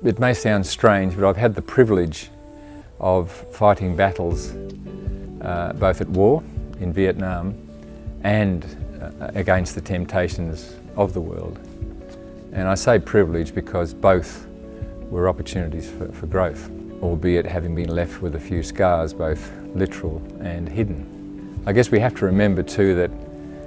It may sound strange, but I've had the privilege of fighting battles both at war in Vietnam and against the temptations of the world. And I say privilege because both were opportunities for growth, albeit having been left with a few scars, both literal and hidden. I guess we have to remember too that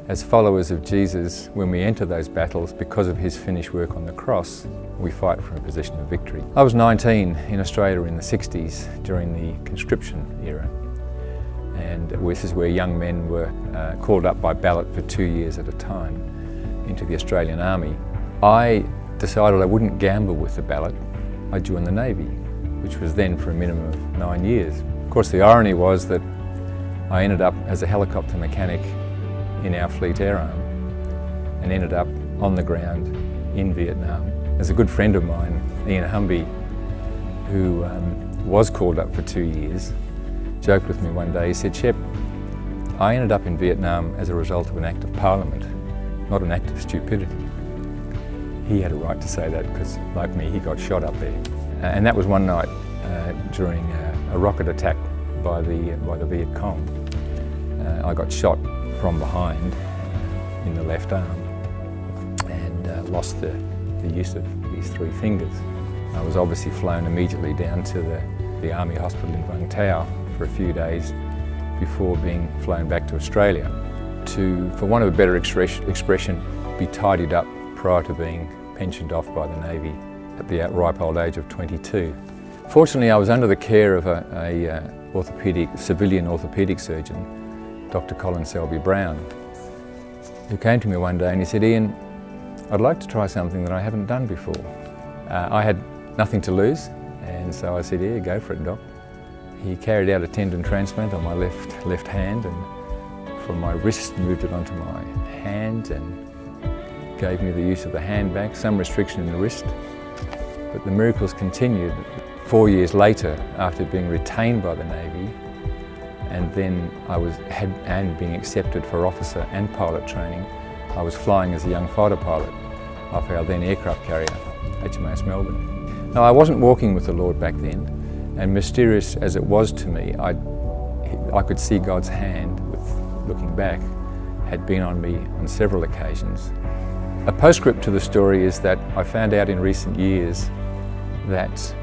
as followers of Jesus, when we enter those battles, because of his finished work on the cross, we fight from a position of victory. I was 19 in Australia in the 60s during the conscription era. And this is where young men were called up by ballot for 2 years at a time into the Australian Army. I decided I wouldn't gamble with the ballot. I joined the Navy, which was then for a minimum of 9 years. Of course, the irony was that I ended up as a helicopter mechanic in our fleet air arm and ended up on the ground in Vietnam. There's a good friend of mine, Ian Humby, who was called up for 2 years, joked with me one day. He said, "Shep, I ended up in Vietnam as a result of an act of parliament, not an act of stupidity." He had a right to say that because, like me, he got shot up there. And that was one night during a rocket attack by the Viet Cong. I got shot from behind in the left arm and lost the use of these 3 fingers. I was obviously flown immediately down to the Army Hospital in Vung Tau for a few days before being flown back to Australia to, for want of a better expression, be tidied up prior to being pensioned off by the Navy at the ripe old age of 22. Fortunately, I was under the care of a civilian orthopaedic surgeon, Dr. Colin Selby Brown, who came to me one day and he said, "Ian, I'd like to try something that I haven't done before." I had nothing to lose, and so I said, "Yeah, go for it, Doc." He carried out a tendon transplant on my left hand, and from my wrist moved it onto my hand and gave me the use of the hand back, some restriction in the wrist. But the miracles continued. 4 years later, after being retained by the Navy, and then being accepted for officer and pilot training, I was flying as a young fighter pilot off our then aircraft carrier, HMAS Melbourne. Now, I wasn't walking with the Lord back then, and mysterious as it was to me, I could see God's hand, looking back, had been on me on several occasions. A postscript to the story is that I found out in recent years that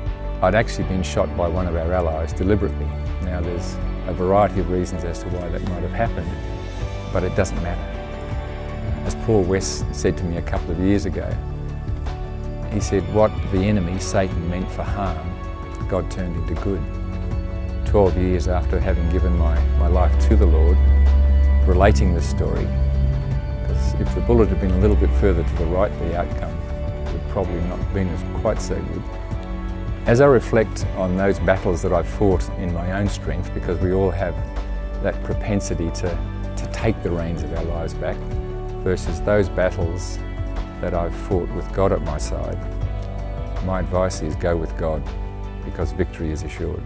I'd actually been shot by one of our allies deliberately. Now, there's a variety of reasons as to why that might have happened, but it doesn't matter. As Paul West said to me a couple of years ago, he said, "What the enemy, Satan, meant for harm, God turned into good." 12 years after having given my life to the Lord, relating this story, because if the bullet had been a little bit further to the right, the outcome would probably not have been quite so good. As I reflect on those battles that I've fought in my own strength, because we all have that propensity to take the reins of our lives back, versus those battles that I've fought with God at my side, my advice is go with God, because victory is assured.